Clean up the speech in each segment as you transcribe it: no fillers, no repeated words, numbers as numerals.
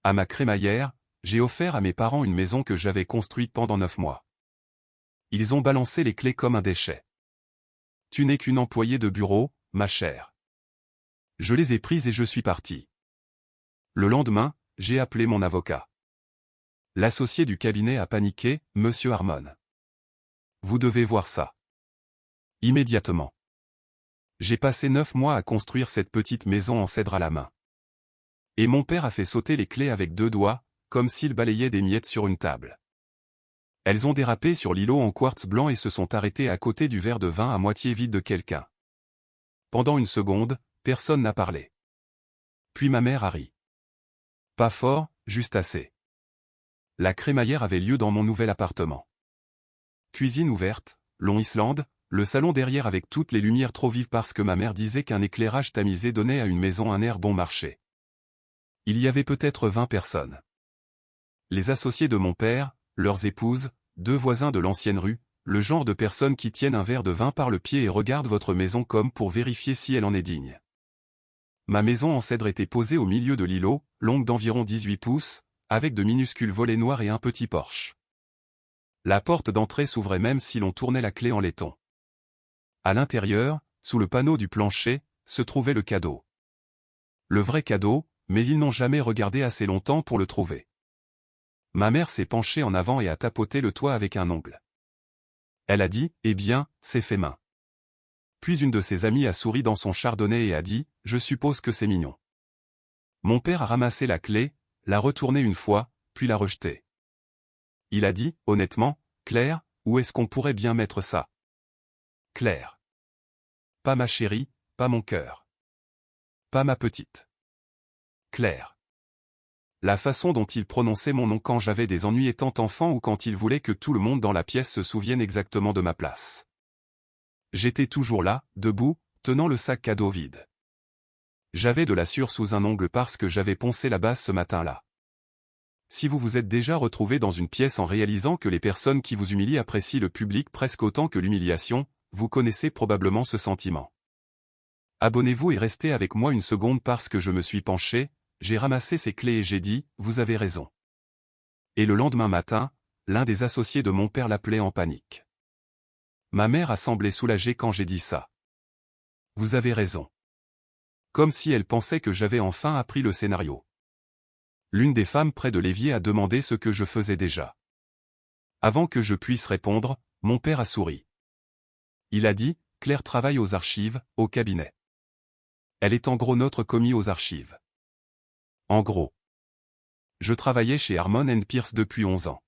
À ma crémaillère, j'ai offert à mes parents une maison que j'avais construite pendant 9 mois. Ils ont balancé les clés comme un déchet. Tu n'es qu'une employée de bureau, ma chère. Je les ai prises et je suis parti. Le lendemain, j'ai appelé mon avocat. L'associé du cabinet a paniqué, Monsieur Harmon. Vous devez voir ça. Immédiatement. J'ai passé 9 mois à construire cette petite maison en cèdre à la main. Et mon père a fait sauter les clés avec 2 doigts, comme s'il balayait des miettes sur une table. Elles ont dérapé sur l'îlot en quartz blanc et se sont arrêtées à côté du verre de vin à moitié vide de quelqu'un. Pendant une seconde, personne n'a parlé. Puis ma mère a ri. Pas fort, juste assez. La crémaillère avait lieu dans mon nouvel appartement. Cuisine ouverte, long Islande, le salon derrière avec toutes les lumières trop vives parce que ma mère disait qu'un éclairage tamisé donnait à une maison un air bon marché. Il y avait peut-être 20 personnes. Les associés de mon père, leurs épouses, 2 voisins de l'ancienne rue, le genre de personnes qui tiennent un verre de vin par le pied et regardent votre maison comme pour vérifier si elle en est digne. Ma maison en cèdre était posée au milieu de l'îlot, longue d'environ 18 pouces, avec de minuscules volets noirs et un petit porche. La porte d'entrée s'ouvrait même si l'on tournait la clé en laiton. À l'intérieur, sous le panneau du plancher, se trouvait le cadeau. Le vrai cadeau, mais ils n'ont jamais regardé assez longtemps pour le trouver. Ma mère s'est penchée en avant et a tapoté le toit avec un ongle. Elle a dit, « Eh bien, c'est fait main. » Puis une de ses amies a souri dans son chardonnay et a dit, « Je suppose que c'est mignon. » Mon père a ramassé la clé, l'a retournée une fois, puis l'a rejetée. Il a dit, honnêtement, « Claire, où est-ce qu'on pourrait bien mettre ça ?»« Claire. Pas ma chérie, pas mon cœur. Pas ma petite. Claire. » La façon dont il prononçait mon nom quand j'avais des ennuis étant enfant ou quand il voulait que tout le monde dans la pièce se souvienne exactement de ma place. J'étais toujours là, debout, tenant le sac cadeau vide. J'avais de la sueur sous un ongle parce que j'avais poncé la base ce matin-là. Si vous vous êtes déjà retrouvé dans une pièce en réalisant que les personnes qui vous humilient apprécient le public presque autant que l'humiliation, vous connaissez probablement ce sentiment. Abonnez-vous et restez avec moi une seconde parce que je me suis penché, j'ai ramassé ces clés et j'ai dit, vous avez raison. Et le lendemain matin, l'un des associés de mon père l'appelait en panique. Ma mère a semblé soulagée quand j'ai dit ça. Vous avez raison. Comme si elle pensait que j'avais enfin appris le scénario. L'une des femmes près de l'évier a demandé ce que je faisais déjà. Avant que je puisse répondre, mon père a souri. Il a dit, Claire travaille aux archives, au cabinet. Elle est en gros notre commis aux archives. En gros. Je travaillais chez Harmon & Pierce depuis 11 ans.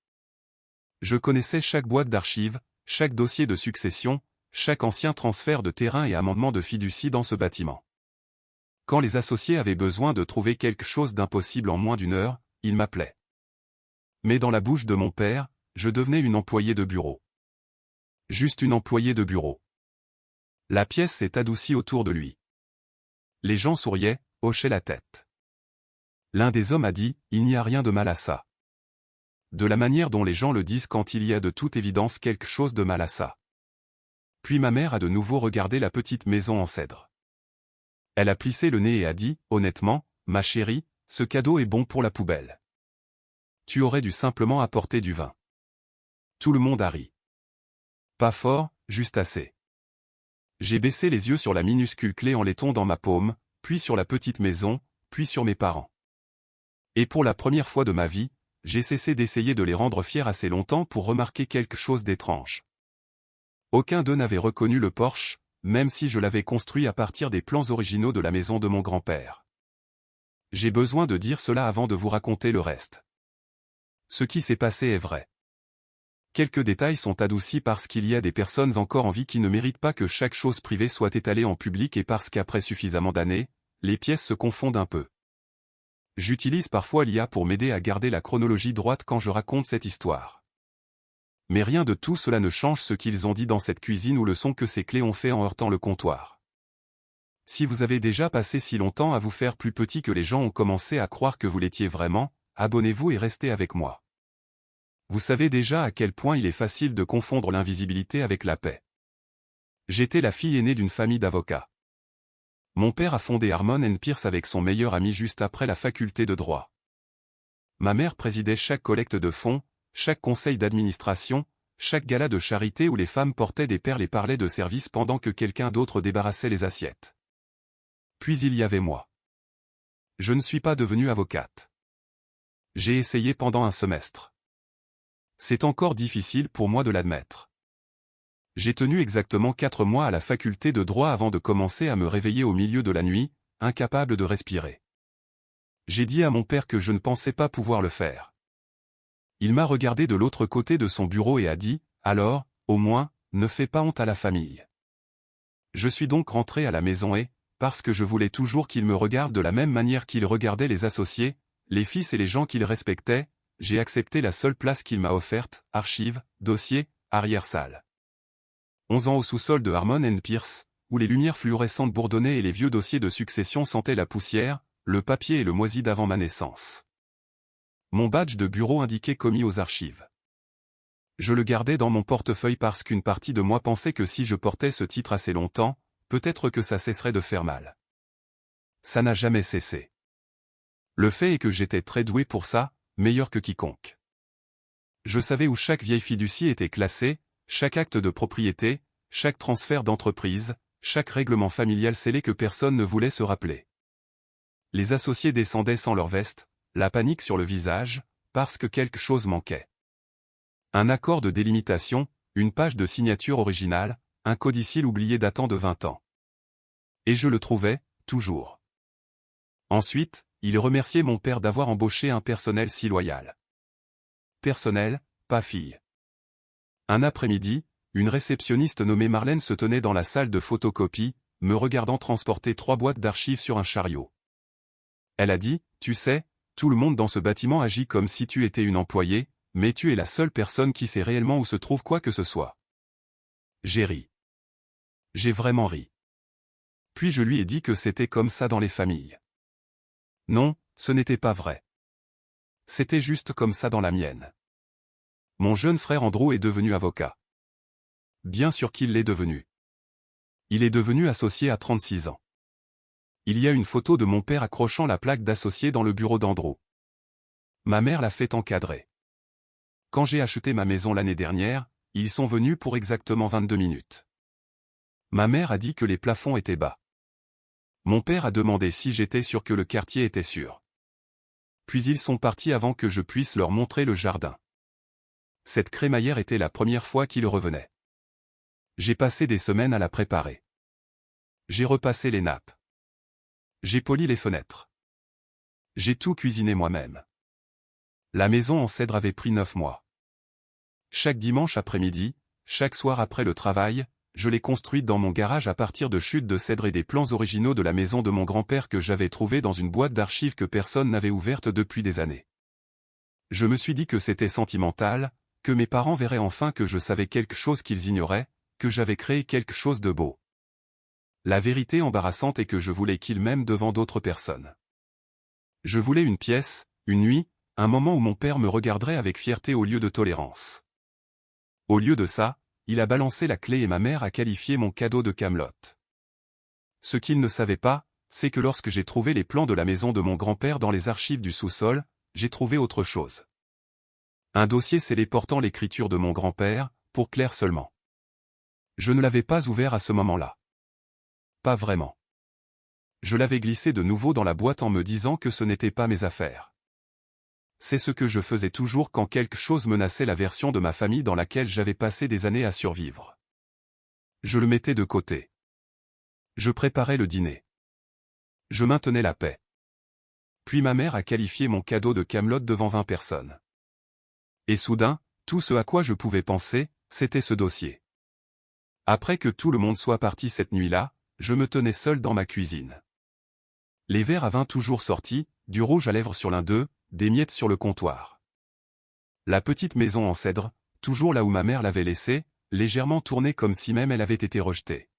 Je connaissais chaque boîte d'archives, chaque dossier de succession, chaque ancien transfert de terrain et amendement de fiducie dans ce bâtiment. Quand les associés avaient besoin de trouver quelque chose d'impossible en moins d'1 heure, ils m'appelaient. Mais dans la bouche de mon père, je devenais une employée de bureau. Juste une employée de bureau. La pièce s'est adoucie autour de lui. Les gens souriaient, hochaient la tête. L'un des hommes a dit, il n'y a rien de mal à ça. De la manière dont les gens le disent quand il y a de toute évidence quelque chose de mal à ça. Puis ma mère a de nouveau regardé la petite maison en cèdre. Elle a plissé le nez et a dit, honnêtement, ma chérie, ce cadeau est bon pour la poubelle. Tu aurais dû simplement apporter du vin. Tout le monde a ri. Pas fort, juste assez. J'ai baissé les yeux sur la minuscule clé en laiton dans ma paume, puis sur la petite maison, puis sur mes parents. Et pour la première fois de ma vie, j'ai cessé d'essayer de les rendre fiers assez longtemps pour remarquer quelque chose d'étrange. Aucun d'eux n'avait reconnu le Porsche, même si je l'avais construit à partir des plans originaux de la maison de mon grand-père. J'ai besoin de dire cela avant de vous raconter le reste. Ce qui s'est passé est vrai. Quelques détails sont adoucis parce qu'il y a des personnes encore en vie qui ne méritent pas que chaque chose privée soit étalée en public et parce qu'après suffisamment d'années, les pièces se confondent un peu. J'utilise parfois l'IA pour m'aider à garder la chronologie droite quand je raconte cette histoire. Mais rien de tout cela ne change ce qu'ils ont dit dans cette cuisine ou le son que ces clés ont fait en heurtant le comptoir. Si vous avez déjà passé si longtemps à vous faire plus petit que les gens ont commencé à croire que vous l'étiez vraiment, abonnez-vous et restez avec moi. Vous savez déjà à quel point il est facile de confondre l'invisibilité avec la paix. J'étais la fille aînée d'une famille d'avocats. Mon père a fondé Harmon & Pierce avec son meilleur ami juste après la faculté de droit. Ma mère présidait chaque collecte de fonds, chaque conseil d'administration, chaque gala de charité où les femmes portaient des perles et parlaient de service pendant que quelqu'un d'autre débarrassait les assiettes. Puis il y avait moi. Je ne suis pas devenue avocate. J'ai essayé pendant un semestre. C'est encore difficile pour moi de l'admettre. J'ai tenu exactement 4 mois à la faculté de droit avant de commencer à me réveiller au milieu de la nuit, incapable de respirer. J'ai dit à mon père que je ne pensais pas pouvoir le faire. Il m'a regardé de l'autre côté de son bureau et a dit, « Alors, au moins, ne fais pas honte à la famille. » Je suis donc rentré à la maison et, parce que je voulais toujours qu'il me regarde de la même manière qu'il regardait les associés, les fils et les gens qu'il respectait, j'ai accepté la seule place qu'il m'a offerte, archives, dossiers, arrière-salle. 11 ans au sous-sol de Harmon & Pierce, où les lumières fluorescentes bourdonnaient et les vieux dossiers de succession sentaient la poussière, le papier et le moisi d'avant ma naissance. Mon badge de bureau indiquait commis aux archives. Je le gardais dans mon portefeuille parce qu'une partie de moi pensait que si je portais ce titre assez longtemps, peut-être que ça cesserait de faire mal. Ça n'a jamais cessé. Le fait est que j'étais très doué pour ça, meilleur que quiconque. Je savais où chaque vieille fiducie était classée, chaque acte de propriété, chaque transfert d'entreprise, chaque règlement familial scellé que personne ne voulait se rappeler. Les associés descendaient sans leur veste, la panique sur le visage, parce que quelque chose manquait. Un accord de délimitation, une page de signature originale, un codicile oublié datant de 20 ans. Et je le trouvais, toujours. Ensuite, il remerciait mon père d'avoir embauché un personnel si loyal. Personnel, pas fille. Un après-midi, une réceptionniste nommée Marlène se tenait dans la salle de photocopie, me regardant transporter 3 boîtes d'archives sur un chariot. Elle a dit, « Tu sais, tout le monde dans ce bâtiment agit comme si tu étais une employée, mais tu es la seule personne qui sait réellement où se trouve quoi que ce soit. » J'ai ri. J'ai vraiment ri. Puis je lui ai dit que c'était comme ça dans les familles. Non, ce n'était pas vrai. C'était juste comme ça dans la mienne. Mon jeune frère Andrew est devenu avocat. Bien sûr qu'il l'est devenu. Il est devenu associé à 36 ans. Il y a une photo de mon père accrochant la plaque d'associé dans le bureau d'Andrew. Ma mère l'a fait encadrer. Quand j'ai acheté ma maison l'année dernière, ils sont venus pour exactement 22 minutes. Ma mère a dit que les plafonds étaient bas. Mon père a demandé si j'étais sûr que le quartier était sûr. Puis ils sont partis avant que je puisse leur montrer le jardin. Cette crémaillère était la première fois qu'ils revenaient. J'ai passé des semaines à la préparer. J'ai repassé les nappes. J'ai poli les fenêtres. J'ai tout cuisiné moi-même. La maison en cèdre avait pris 9 mois. Chaque dimanche après-midi, chaque soir après le travail, je l'ai construite dans mon garage à partir de chutes de cèdre et des plans originaux de la maison de mon grand-père que j'avais trouvés dans une boîte d'archives que personne n'avait ouverte depuis des années. Je me suis dit que c'était sentimental, que mes parents verraient enfin que je savais quelque chose qu'ils ignoraient, que j'avais créé quelque chose de beau. La vérité embarrassante est que je voulais qu'ils m'aiment devant d'autres personnes. Je voulais une pièce, une nuit, un moment où mon père me regarderait avec fierté au lieu de tolérance. Au lieu de ça, il a balancé la clé et ma mère a qualifié mon cadeau de Camelot. Ce qu'il ne savait pas, c'est que lorsque j'ai trouvé les plans de la maison de mon grand-père dans les archives du sous-sol, j'ai trouvé autre chose. Un dossier scellé portant l'écriture de mon grand-père, pour Claire seulement. Je ne l'avais pas ouvert à ce moment-là. Pas vraiment. Je l'avais glissé de nouveau dans la boîte en me disant que ce n'était pas mes affaires. C'est ce que je faisais toujours quand quelque chose menaçait la version de ma famille dans laquelle j'avais passé des années à survivre. Je le mettais de côté. Je préparais le dîner. Je maintenais la paix. Puis ma mère a qualifié mon cadeau de Camelot devant 20 personnes. Et soudain, tout ce à quoi je pouvais penser, c'était ce dossier. Après que tout le monde soit parti cette nuit-là, je me tenais seul dans ma cuisine. Les verres à vin toujours sortis, du rouge à lèvres sur l'un d'eux, des miettes sur le comptoir. La petite maison en cèdre, toujours là où ma mère l'avait laissée, légèrement tournée comme si même elle avait été rejetée.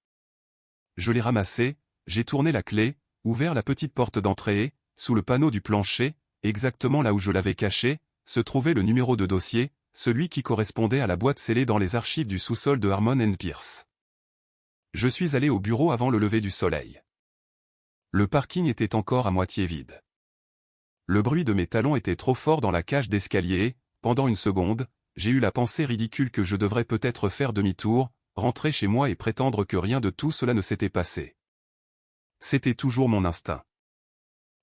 Je l'ai ramassée, j'ai tourné la clé, ouvert la petite porte d'entrée et, sous le panneau du plancher, exactement là où je l'avais caché, se trouvait le numéro de dossier, celui qui correspondait à la boîte scellée dans les archives du sous-sol de Harmon & Pierce. Je suis allé au bureau avant le lever du soleil. Le parking était encore à moitié vide. Le bruit de mes talons était trop fort dans la cage d'escalier et, pendant une seconde, j'ai eu la pensée ridicule que je devrais peut-être faire demi-tour, rentrer chez moi et prétendre que rien de tout cela ne s'était passé. C'était toujours mon instinct.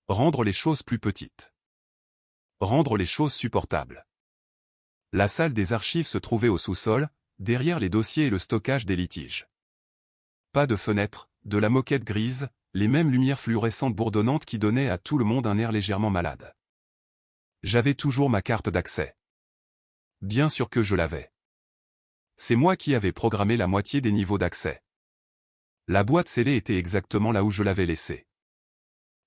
Rendre les choses plus petites. Rendre les choses supportables. La salle des archives se trouvait au sous-sol, derrière les dossiers et le stockage des litiges. Pas de fenêtre, de la moquette grise, les mêmes lumières fluorescentes bourdonnantes qui donnaient à tout le monde un air légèrement malade. J'avais toujours ma carte d'accès. Bien sûr que je l'avais. C'est moi qui avais programmé la moitié des niveaux d'accès. La boîte scellée était exactement là où je l'avais laissée.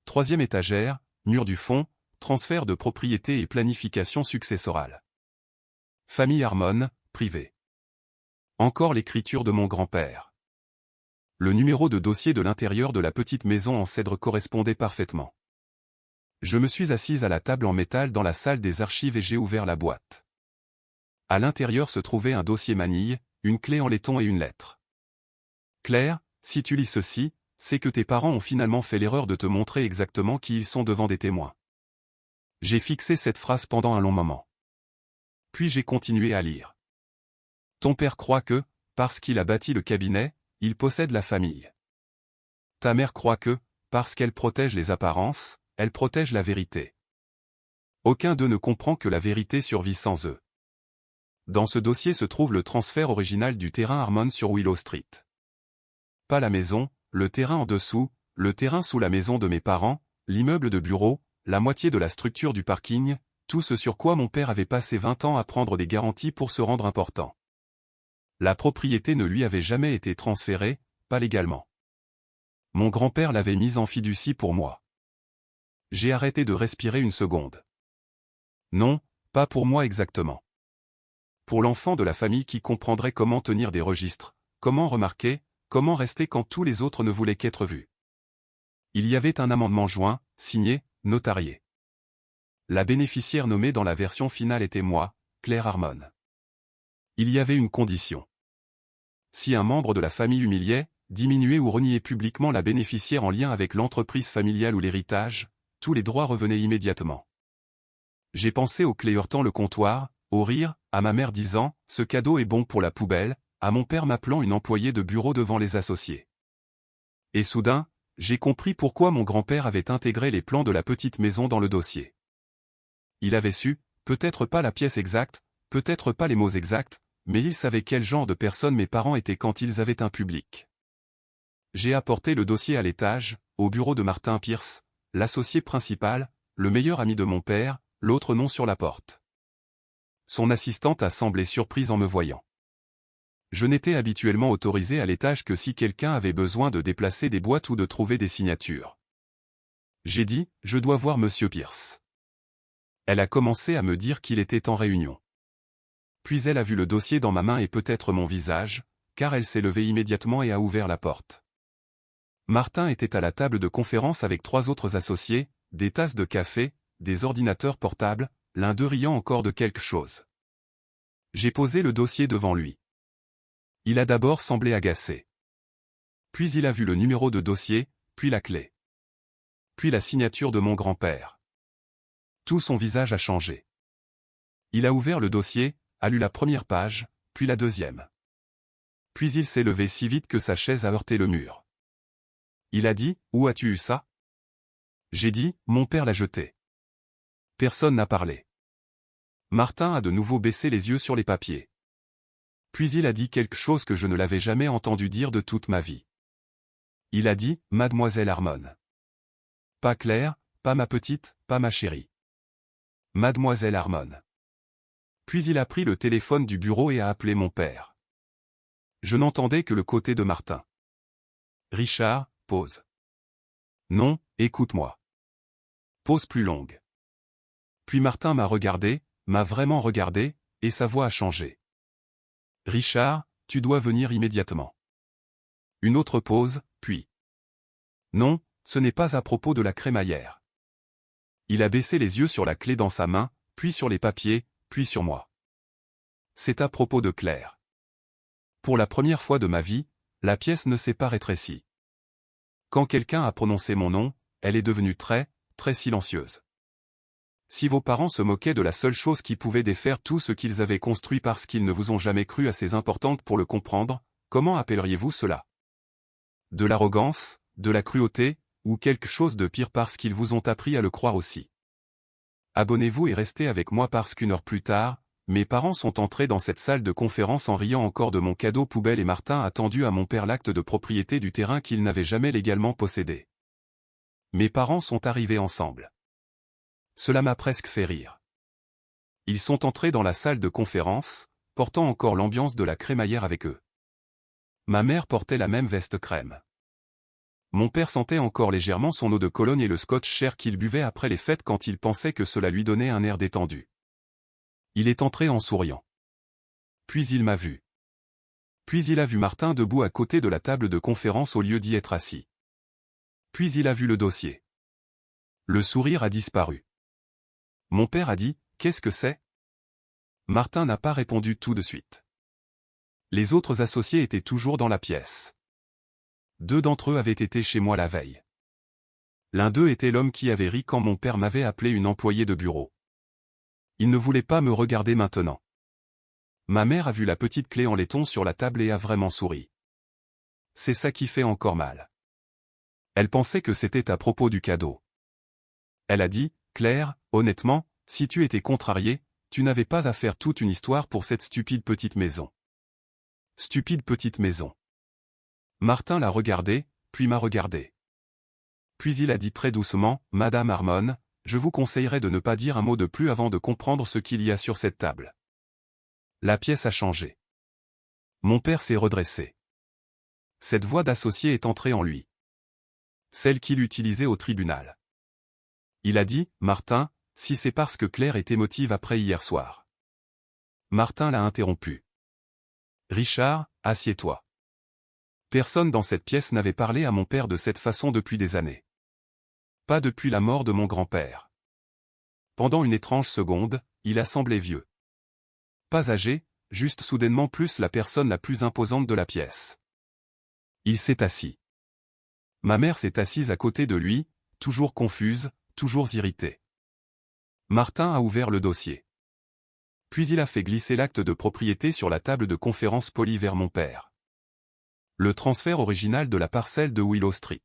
3e étagère, mur du fond, transfert de propriété et planification successorale. Famille Harmon, privée. Encore l'écriture de mon grand-père. Le numéro de dossier de l'intérieur de la petite maison en cèdre correspondait parfaitement. Je me suis assise à la table en métal dans la salle des archives et j'ai ouvert la boîte. À l'intérieur se trouvait un dossier manille, une clé en laiton et une lettre. Claire, si tu lis ceci, c'est que tes parents ont finalement fait l'erreur de te montrer exactement qui ils sont devant des témoins. J'ai fixé cette phrase pendant un long moment. Puis j'ai continué à lire. Ton père croit que, parce qu'il a bâti le cabinet, il possède la famille. Ta mère croit que, parce qu'elle protège les apparences, elle protège la vérité. Aucun d'eux ne comprend que la vérité survit sans eux. Dans ce dossier se trouve le transfert original du terrain Harmon sur Willow Street. Pas la maison, le terrain en dessous, le terrain sous la maison de mes parents, l'immeuble de bureau, la moitié de la structure du parking, tout ce sur quoi mon père avait passé 20 ans à prendre des garanties pour se rendre important. La propriété ne lui avait jamais été transférée, pas légalement. Mon grand-père l'avait mise en fiducie pour moi. J'ai arrêté de respirer une seconde. Non, pas pour moi exactement. Pour l'enfant de la famille qui comprendrait comment tenir des registres, comment remarquer, comment rester quand tous les autres ne voulaient qu'être vus. Il y avait un amendement joint, signé, notarié. La bénéficiaire nommée dans la version finale était moi, Claire Harmon. Il y avait une condition. Si un membre de la famille humiliait, diminuait ou reniait publiquement la bénéficiaire en lien avec l'entreprise familiale ou l'héritage, tous les droits revenaient immédiatement. J'ai pensé aux clés heurtant le comptoir, au rire, à ma mère disant « ce cadeau est bon pour la poubelle », à mon père m'appelant une employée de bureau devant les associés. Et soudain, j'ai compris pourquoi mon grand-père avait intégré les plans de la petite maison dans le dossier. Il avait su, peut-être pas la pièce exacte, peut-être pas les mots exacts, mais il savait quel genre de personne mes parents étaient quand ils avaient un public. J'ai apporté le dossier à l'étage, au bureau de Martin Pierce, l'associé principal, le meilleur ami de mon père, l'autre nom sur la porte. Son assistante a semblé surprise en me voyant. Je n'étais habituellement autorisé à l'étage que si quelqu'un avait besoin de déplacer des boîtes ou de trouver des signatures. J'ai dit, je dois voir Monsieur Pierce. Elle a commencé à me dire qu'il était en réunion. Puis elle a vu le dossier dans ma main et peut-être mon visage, car elle s'est levée immédiatement et a ouvert la porte. Martin était à la table de conférence avec 3 autres associés, des tasses de café, des ordinateurs portables, l'un d'eux riant encore de quelque chose. J'ai posé le dossier devant lui. Il a d'abord semblé agacé. Puis il a vu le numéro de dossier, puis la clé. Puis la signature de mon grand-père. Tout son visage a changé. Il a ouvert le dossier, a lu la première page, puis la deuxième. Puis il s'est levé si vite que sa chaise a heurté le mur. Il a dit, « Où as-tu eu ça ?» J'ai dit, « Mon père l'a jeté. » Personne n'a parlé. Martin a de nouveau baissé les yeux sur les papiers. Puis il a dit quelque chose que je ne l'avais jamais entendu dire de toute ma vie. Il a dit, « Mademoiselle Harmon. » Pas Claire, pas ma petite, pas ma chérie. Mademoiselle Harmon. Puis il a pris le téléphone du bureau et a appelé mon père. Je n'entendais que le côté de Martin. Richard, pause. Non, écoute-moi. Pause plus longue. Puis Martin m'a regardé, m'a vraiment regardé, et sa voix a changé. Richard, tu dois venir immédiatement. Une autre pause, puis. Non, ce n'est pas à propos de la crémaillère. Il a baissé les yeux sur la clé dans sa main, puis sur les papiers, puis sur moi. C'est à propos de Claire. Pour la première fois de ma vie, la pièce ne s'est pas rétrécie. Quand quelqu'un a prononcé mon nom, elle est devenue très, très silencieuse. Si vos parents se moquaient de la seule chose qui pouvait défaire tout ce qu'ils avaient construit parce qu'ils ne vous ont jamais cru assez importante pour le comprendre, comment appelleriez-vous cela? De l'arrogance, de la cruauté, ou quelque chose de pire parce qu'ils vous ont appris à le croire aussi. Abonnez-vous et restez avec moi parce qu'une heure plus tard, mes parents sont entrés dans cette salle de conférence en riant encore de mon cadeau poubelle et Martin a tendu à mon père l'acte de propriété du terrain qu'il n'avait jamais légalement possédé. Mes parents sont arrivés ensemble. Cela m'a presque fait rire. Ils sont entrés dans la salle de conférence, portant encore l'ambiance de la crémaillère avec eux. Ma mère portait la même veste crème. Mon père sentait encore légèrement son eau de Cologne et le scotch cher qu'il buvait après les fêtes quand il pensait que cela lui donnait un air détendu. Il est entré en souriant. Puis il m'a vu. Puis il a vu Martin debout à côté de la table de conférence au lieu d'y être assis. Puis il a vu le dossier. Le sourire a disparu. Mon père a dit, « Qu'est-ce que c'est ?» Martin n'a pas répondu tout de suite. Les autres associés étaient toujours dans la pièce. 2 d'entre eux avaient été chez moi la veille. L'un d'eux était l'homme qui avait ri quand mon père m'avait appelé une employée de bureau. Il ne voulait pas me regarder maintenant. Ma mère a vu la petite clé en laiton sur la table et a vraiment souri. C'est ça qui fait encore mal. Elle pensait que c'était à propos du cadeau. Elle a dit, « Claire, honnêtement, si tu étais contrariée, tu n'avais pas à faire toute une histoire pour cette stupide petite maison. » Stupide petite maison. Martin l'a regardé, puis m'a regardé. Puis il a dit très doucement, « Madame Harmon, je vous conseillerais de ne pas dire un mot de plus avant de comprendre ce qu'il y a sur cette table. » La pièce a changé. Mon père s'est redressé. Cette voix d'associé est entrée en lui. Celle qu'il utilisait au tribunal. Il a dit, « Martin, si c'est parce que Claire est émotive après hier soir. » Martin l'a interrompu. « Richard, assieds-toi. » Personne dans cette pièce n'avait parlé à mon père de cette façon depuis des années. Pas depuis la mort de mon grand-père. Pendant une étrange seconde, il a semblé vieux. Pas âgé, juste soudainement plus la personne la plus imposante de la pièce. Il s'est assis. Ma mère s'est assise à côté de lui, toujours confuse, toujours irritée. Martin a ouvert le dossier. Puis il a fait glisser l'acte de propriété sur la table de conférence polie vers mon père. Le transfert original de la parcelle de Willow Street.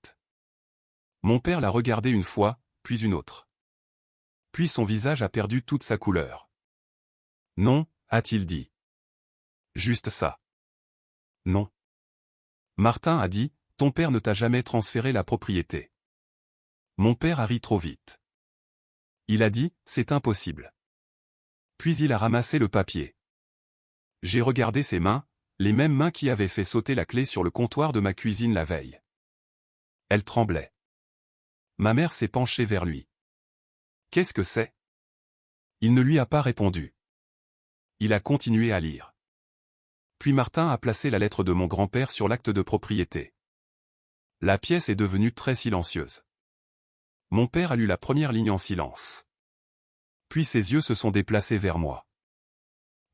Mon père l'a regardé une fois, puis une autre. Puis son visage a perdu toute sa couleur. « Non », a-t-il dit. « Juste ça. »« Non. » Martin a dit, « Ton père ne t'a jamais transféré la propriété. » Mon père a ri trop vite. Il a dit, « C'est impossible. » Puis il a ramassé le papier. J'ai regardé ses mains, les mêmes mains qui avaient fait sauter la clé sur le comptoir de ma cuisine la veille. Elles tremblaient. Ma mère s'est penchée vers lui. « Qu'est-ce que c'est ?» Il ne lui a pas répondu. Il a continué à lire. Puis Martin a placé la lettre de mon grand-père sur l'acte de propriété. La pièce est devenue très silencieuse. Mon père a lu la première ligne en silence. Puis ses yeux se sont déplacés vers moi.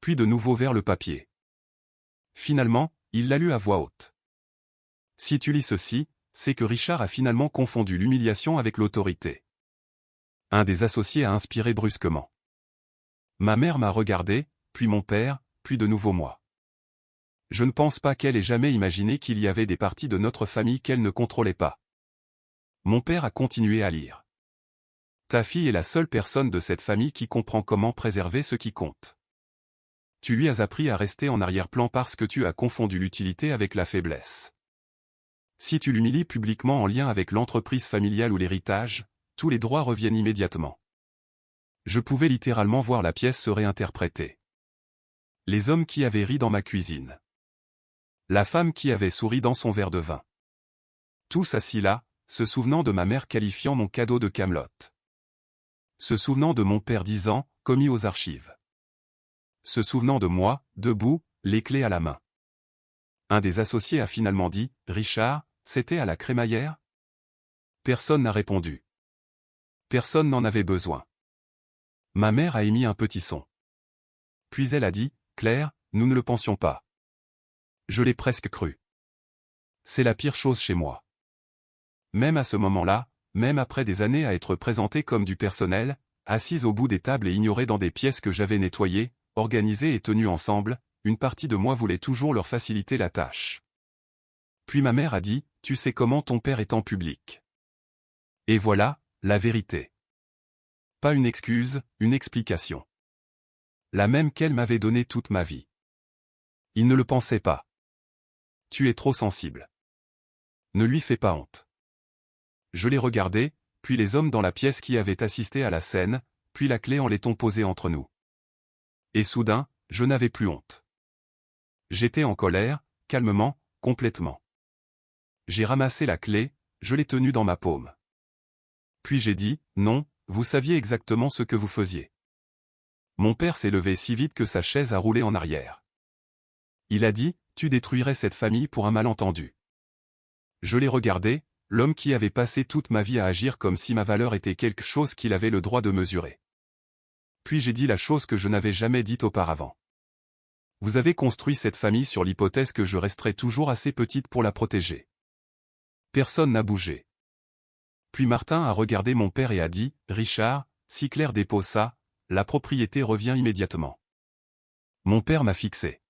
Puis de nouveau vers le papier. Finalement, il l'a lu à voix haute. « Si tu lis ceci, c'est que Richard a finalement confondu l'humiliation avec l'autorité. » Un des associés a inspiré brusquement. Ma mère m'a regardé, puis mon père, puis de nouveau moi. Je ne pense pas qu'elle ait jamais imaginé qu'il y avait des parties de notre famille qu'elle ne contrôlait pas. Mon père a continué à lire. « Ta fille est la seule personne de cette famille qui comprend comment préserver ce qui compte. Tu lui as appris à rester en arrière-plan parce que tu as confondu l'utilité avec la faiblesse. Si tu l'humilies publiquement en lien avec l'entreprise familiale ou l'héritage, tous les droits reviennent immédiatement. » Je pouvais littéralement voir la pièce se réinterpréter. Les hommes qui avaient ri dans ma cuisine. La femme qui avait souri dans son verre de vin. Tous assis là, se souvenant de ma mère qualifiant mon cadeau de Camelot. Se souvenant de mon père disant, commis aux archives. Se souvenant de moi, debout, les clés à la main. Un des associés a finalement dit, « Richard, c'était à la crémaillère ?» Personne n'a répondu. Personne n'en avait besoin. Ma mère a émis un petit son. Puis elle a dit, « Claire, nous ne le pensions pas. » Je l'ai presque cru. C'est la pire chose chez moi. Même à ce moment-là, même après des années à être présenté comme du personnel, assises au bout des tables et ignorées dans des pièces que j'avais nettoyées, organisées et tenues ensemble, une partie de moi voulait toujours leur faciliter la tâche. Puis ma mère a dit, « Tu sais comment ton père est en public. » Et voilà, la vérité. Pas une excuse, une explication. La même qu'elle m'avait donnée toute ma vie. Il ne le pensait pas. Tu es trop sensible. Ne lui fais pas honte. Je l'ai regardé, puis les hommes dans la pièce qui avaient assisté à la scène, puis la clé en laiton posée entre nous. Et soudain, je n'avais plus honte. J'étais en colère, calmement, complètement. J'ai ramassé la clé, je l'ai tenue dans ma paume. Puis j'ai dit, non, vous saviez exactement ce que vous faisiez. Mon père s'est levé si vite que sa chaise a roulé en arrière. Il a dit, tu détruirais cette famille pour un malentendu. Je l'ai regardé, l'homme qui avait passé toute ma vie à agir comme si ma valeur était quelque chose qu'il avait le droit de mesurer. Puis j'ai dit la chose que je n'avais jamais dite auparavant. Vous avez construit cette famille sur l'hypothèse que je resterais toujours assez petite pour la protéger. Personne n'a bougé. Puis Martin a regardé mon père et a dit, Richard, si Claire dépose ça, la propriété revient immédiatement. Mon père m'a fixé.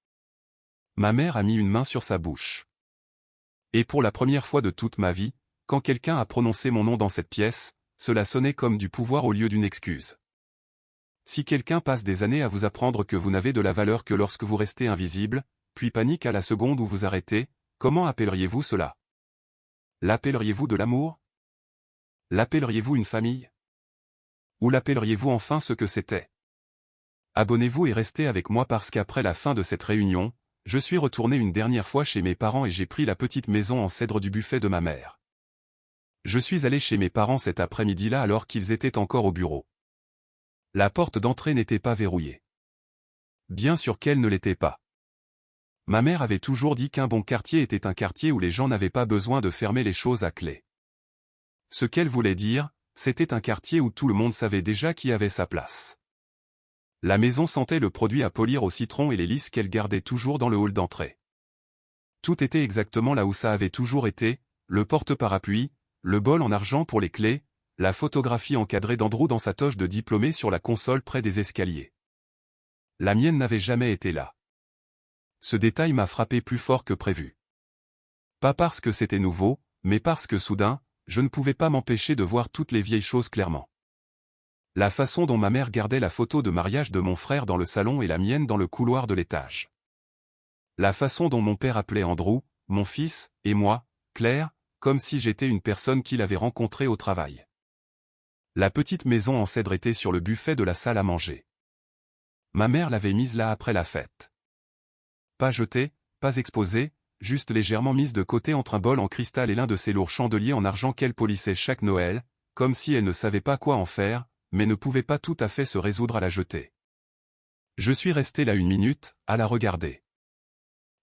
Ma mère a mis une main sur sa bouche. Et pour la première fois de toute ma vie, quand quelqu'un a prononcé mon nom dans cette pièce, cela sonnait comme du pouvoir au lieu d'une excuse. Si quelqu'un passe des années à vous apprendre que vous n'avez de la valeur que lorsque vous restez invisible, puis panique à la seconde où vous arrêtez, comment appelleriez-vous cela? L'appelleriez-vous de l'amour? L'appelleriez-vous une famille? Ou l'appelleriez-vous enfin ce que c'était? Abonnez-vous et restez avec moi parce qu'après la fin de cette réunion, je suis retourné une dernière fois chez mes parents et j'ai pris la petite maison en cèdre du buffet de ma mère. Je suis allé chez mes parents cet après-midi-là alors qu'ils étaient encore au bureau. La porte d'entrée n'était pas verrouillée. Bien sûr qu'elle ne l'était pas. Ma mère avait toujours dit qu'un bon quartier était un quartier où les gens n'avaient pas besoin de fermer les choses à clé. Ce qu'elle voulait dire, c'était un quartier où tout le monde savait déjà qui avait sa place. La maison sentait le produit à polir au citron et les lisses qu'elle gardait toujours dans le hall d'entrée. Tout était exactement là où ça avait toujours été, le porte-parapluie, le bol en argent pour les clés, la photographie encadrée d'Andrew dans sa toche de diplômé sur la console près des escaliers. La mienne n'avait jamais été là. Ce détail m'a frappé plus fort que prévu. Pas parce que c'était nouveau, mais parce que soudain, je ne pouvais pas m'empêcher de voir toutes les vieilles choses clairement. La façon dont ma mère gardait la photo de mariage de mon frère dans le salon et la mienne dans le couloir de l'étage. La façon dont mon père appelait Andrew, mon fils, et moi, Claire, comme si j'étais une personne qu'il avait rencontrée au travail. La petite maison en cèdre était sur le buffet de la salle à manger. Ma mère l'avait mise là après la fête. Pas jetée, pas exposée, juste légèrement mise de côté entre un bol en cristal et l'un de ces lourds chandeliers en argent qu'elle polissait chaque Noël, comme si elle ne savait pas quoi en faire, mais ne pouvait pas tout à fait se résoudre à la jeter. Je suis resté là une minute, à la regarder.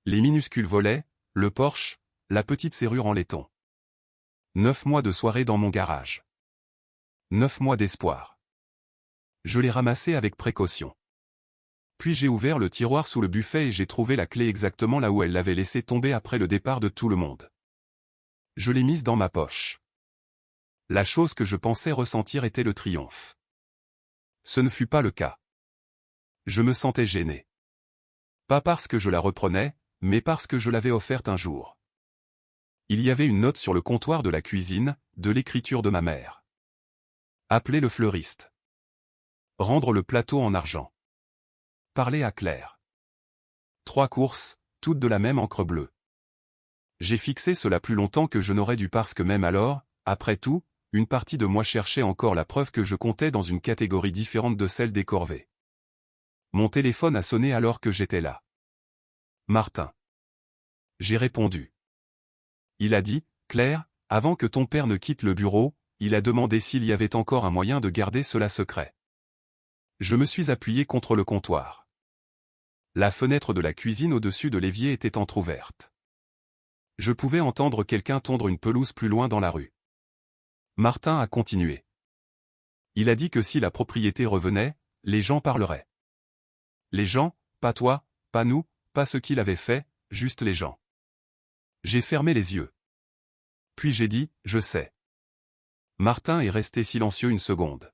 Les minuscules volets, le porche, la petite serrure en laiton. 9 mois de soirée dans mon garage. 9 mois d'espoir. Je l'ai ramassé avec précaution. Puis j'ai ouvert le tiroir sous le buffet et j'ai trouvé la clé exactement là où elle l'avait laissée tomber après le départ de tout le monde. Je l'ai mise dans ma poche. La chose que je pensais ressentir était le triomphe. Ce ne fut pas le cas. Je me sentais gêné. Pas parce que je la reprenais, mais parce que je l'avais offerte un jour. Il y avait une note sur le comptoir de la cuisine, de l'écriture de ma mère. Appeler le fleuriste. Rendre le plateau en argent. Parler à Claire. 3 courses, toutes de la même encre bleue. J'ai fixé cela plus longtemps que je n'aurais dû parce que même alors, après tout, une partie de moi cherchait encore la preuve que je comptais dans une catégorie différente de celle des corvées. Mon téléphone a sonné alors que j'étais là. Martin. J'ai répondu. Il a dit, Claire, avant que ton père ne quitte le bureau, il a demandé s'il y avait encore un moyen de garder cela secret. Je me suis appuyé contre le comptoir. La fenêtre de la cuisine au-dessus de l'évier était entr'ouverte. Je pouvais entendre quelqu'un tondre une pelouse plus loin dans la rue. Martin a continué. Il a dit que si la propriété revenait, les gens parleraient. Les gens, pas toi, pas nous, pas ce qu'il avait fait, juste les gens. J'ai fermé les yeux. Puis j'ai dit, je sais. Martin est resté silencieux une seconde.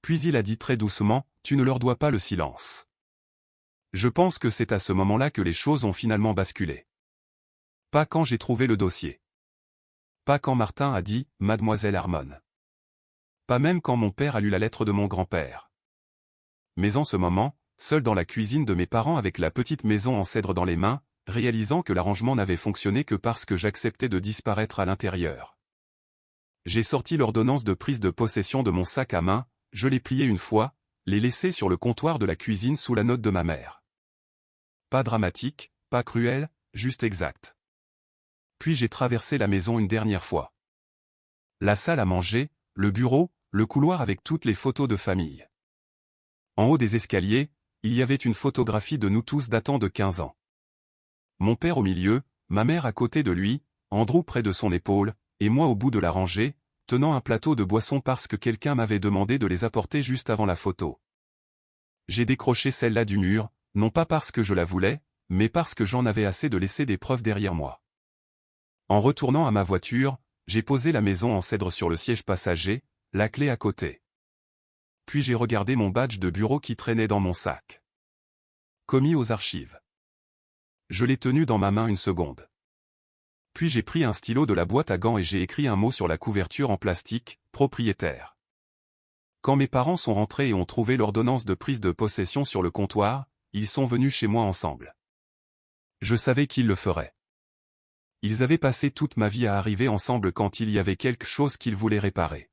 Puis il a dit très doucement, « Tu ne leur dois pas le silence. » Je pense que c'est à ce moment-là que les choses ont finalement basculé. Pas quand j'ai trouvé le dossier. Pas quand Martin a dit « Mademoiselle Harmon ». Pas même quand mon père a lu la lettre de mon grand-père. Mais en ce moment, seul dans la cuisine de mes parents avec la petite maison en cèdre dans les mains, réalisant que l'arrangement n'avait fonctionné que parce que j'acceptais de disparaître à l'intérieur. J'ai sorti l'ordonnance de prise de possession de mon sac à main, je l'ai plié une fois, l'ai laissé sur le comptoir de la cuisine sous la note de ma mère. Pas dramatique, pas cruel, juste exact. Puis j'ai traversé la maison une dernière fois. La salle à manger, le bureau, le couloir avec toutes les photos de famille. En haut des escaliers, il y avait une photographie de nous tous datant de 15 ans. Mon père au milieu, ma mère à côté de lui, Andrew près de son épaule, et moi au bout de la rangée, tenant un plateau de boissons parce que quelqu'un m'avait demandé de les apporter juste avant la photo. J'ai décroché celle-là du mur, non pas parce que je la voulais, mais parce que j'en avais assez de laisser des preuves derrière moi. En retournant à ma voiture, j'ai posé la maison en cèdre sur le siège passager, la clé à côté. Puis j'ai regardé mon badge de bureau qui traînait dans mon sac. Commis aux archives. Je l'ai tenu dans ma main une seconde. Puis j'ai pris un stylo de la boîte à gants et j'ai écrit un mot sur la couverture en plastique, propriétaire. Quand mes parents sont rentrés et ont trouvé l'ordonnance de prise de possession sur le comptoir, ils sont venus chez moi ensemble. Je savais qu'ils le feraient. Ils avaient passé toute ma vie à arriver ensemble quand il y avait quelque chose qu'ils voulaient réparer.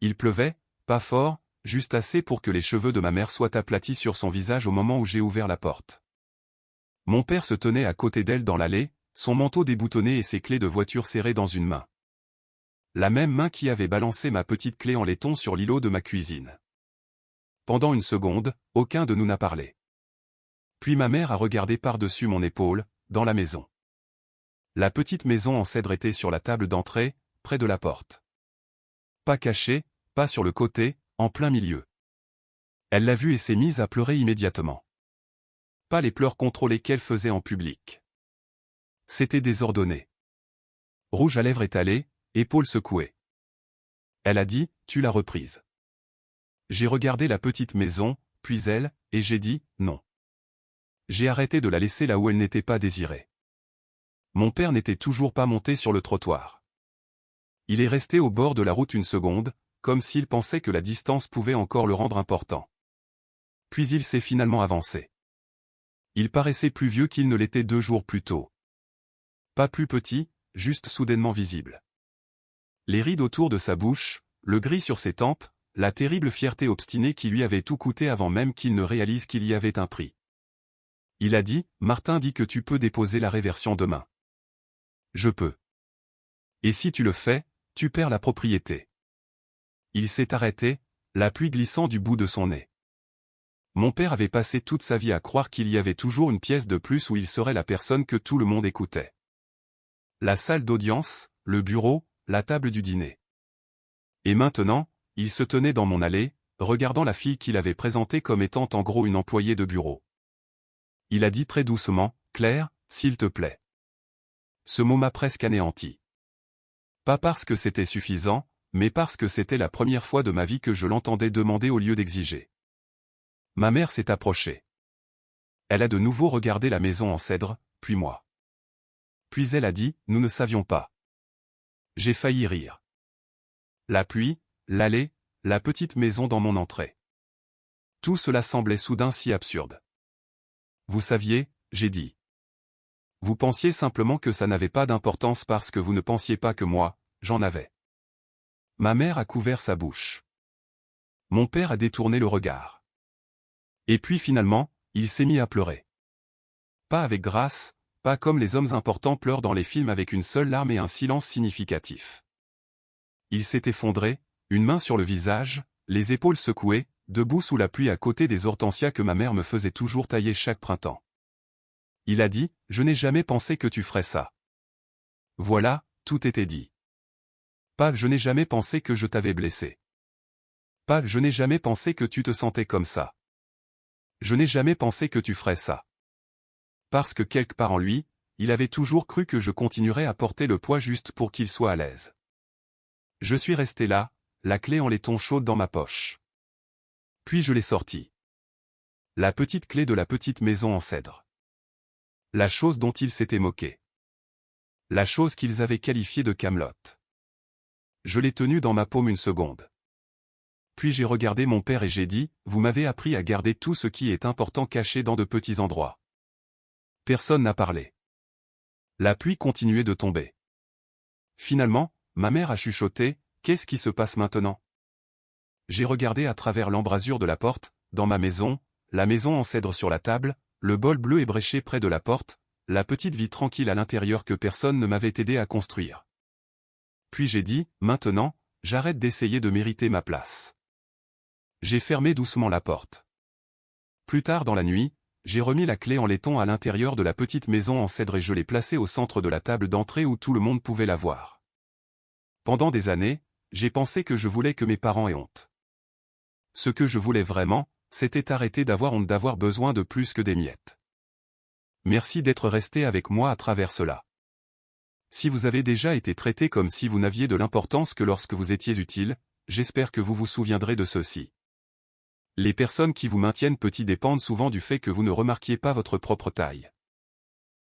Il pleuvait, pas fort, juste assez pour que les cheveux de ma mère soient aplatis sur son visage au moment où j'ai ouvert la porte. Mon père se tenait à côté d'elle dans l'allée, son manteau déboutonné et ses clés de voiture serrées dans une main. La même main qui avait balancé ma petite clé en laiton sur l'îlot de ma cuisine. Pendant une seconde, aucun de nous n'a parlé. Puis ma mère a regardé par-dessus mon épaule, dans la maison. La petite maison en cèdre était sur la table d'entrée, près de la porte. Pas cachée, pas sur le côté, en plein milieu. Elle l'a vue et s'est mise à pleurer immédiatement. Pas les pleurs contrôlés qu'elle faisait en public. C'était désordonné. Rouge à lèvres étalées, épaules secouées. Elle a dit, tu l'as reprise. J'ai regardé la petite maison, puis elle, et j'ai dit, non. J'ai arrêté de la laisser là où elle n'était pas désirée. Mon père n'était toujours pas monté sur le trottoir. Il est resté au bord de la route une seconde, comme s'il pensait que la distance pouvait encore le rendre important. Puis il s'est finalement avancé. Il paraissait plus vieux qu'il ne l'était 2 jours plus tôt. Pas plus petit, juste soudainement visible. Les rides autour de sa bouche, le gris sur ses tempes, la terrible fierté obstinée qui lui avait tout coûté avant même qu'il ne réalise qu'il y avait un prix. Il a dit, Martin dit que tu peux déposer la réversion demain. Je peux. Et si tu le fais, tu perds la propriété. Il s'est arrêté, la pluie glissant du bout de son nez. Mon père avait passé toute sa vie à croire qu'il y avait toujours une pièce de plus où il serait la personne que tout le monde écoutait. La salle d'audience, le bureau, la table du dîner. Et maintenant, il se tenait dans mon allée, regardant la fille qu'il avait présentée comme étant en gros une employée de bureau. Il a dit très doucement, « Claire, s'il te plaît. » Ce mot m'a presque anéanti. Pas parce que c'était suffisant, mais parce que c'était la première fois de ma vie que je l'entendais demander au lieu d'exiger. Ma mère s'est approchée. Elle a de nouveau regardé la maison en cèdre, puis moi. Puis elle a dit, nous ne savions pas. J'ai failli rire. La pluie, l'allée, la petite maison dans mon entrée. Tout cela semblait soudain si absurde. Vous saviez, j'ai dit. Vous pensiez simplement que ça n'avait pas d'importance parce que vous ne pensiez pas que moi, j'en avais. Ma mère a couvert sa bouche. Mon père a détourné le regard. Et puis finalement, il s'est mis à pleurer. Pas avec grâce, pas comme les hommes importants pleurent dans les films avec une seule larme et un silence significatif. Il s'est effondré, une main sur le visage, les épaules secouées, debout sous la pluie à côté des hortensias que ma mère me faisait toujours tailler chaque printemps. Il a dit, je n'ai jamais pensé que tu ferais ça. Voilà, tout était dit. Pas je n'ai jamais pensé que je t'avais blessé. Pas je n'ai jamais pensé que tu te sentais comme ça. Je n'ai jamais pensé que tu ferais ça. Parce que quelque part en lui, il avait toujours cru que je continuerais à porter le poids juste pour qu'il soit à l'aise. Je suis resté là, la clé en laiton chaude dans ma poche. Puis je l'ai sorti. La petite clé de la petite maison en cèdre. La chose dont ils s'étaient moqués. La chose qu'ils avaient qualifiée de camelote. Je l'ai tenue dans ma paume une seconde. Puis j'ai regardé mon père et j'ai dit, « Vous m'avez appris à garder tout ce qui est important caché dans de petits endroits. » Personne n'a parlé. La pluie continuait de tomber. Finalement, ma mère a chuchoté, « Qu'est-ce qui se passe maintenant ?» J'ai regardé à travers l'embrasure de la porte, dans ma maison, la maison en cèdre sur la table, le bol bleu ébréché près de la porte, la petite vie tranquille à l'intérieur que personne ne m'avait aidé à construire. Puis j'ai dit, « Maintenant, j'arrête d'essayer de mériter ma place. » J'ai fermé doucement la porte. Plus tard dans la nuit, j'ai remis la clé en laiton à l'intérieur de la petite maison en cèdre et je l'ai placée au centre de la table d'entrée où tout le monde pouvait la voir. Pendant des années, j'ai pensé que je voulais que mes parents aient honte. Ce que je voulais vraiment, c'était arrêter d'avoir honte d'avoir besoin de plus que des miettes. Merci d'être resté avec moi à travers cela. Si vous avez déjà été traité comme si vous n'aviez de l'importance que lorsque vous étiez utile, j'espère que vous vous souviendrez de ceci. Les personnes qui vous maintiennent petits dépendent souvent du fait que vous ne remarquiez pas votre propre taille.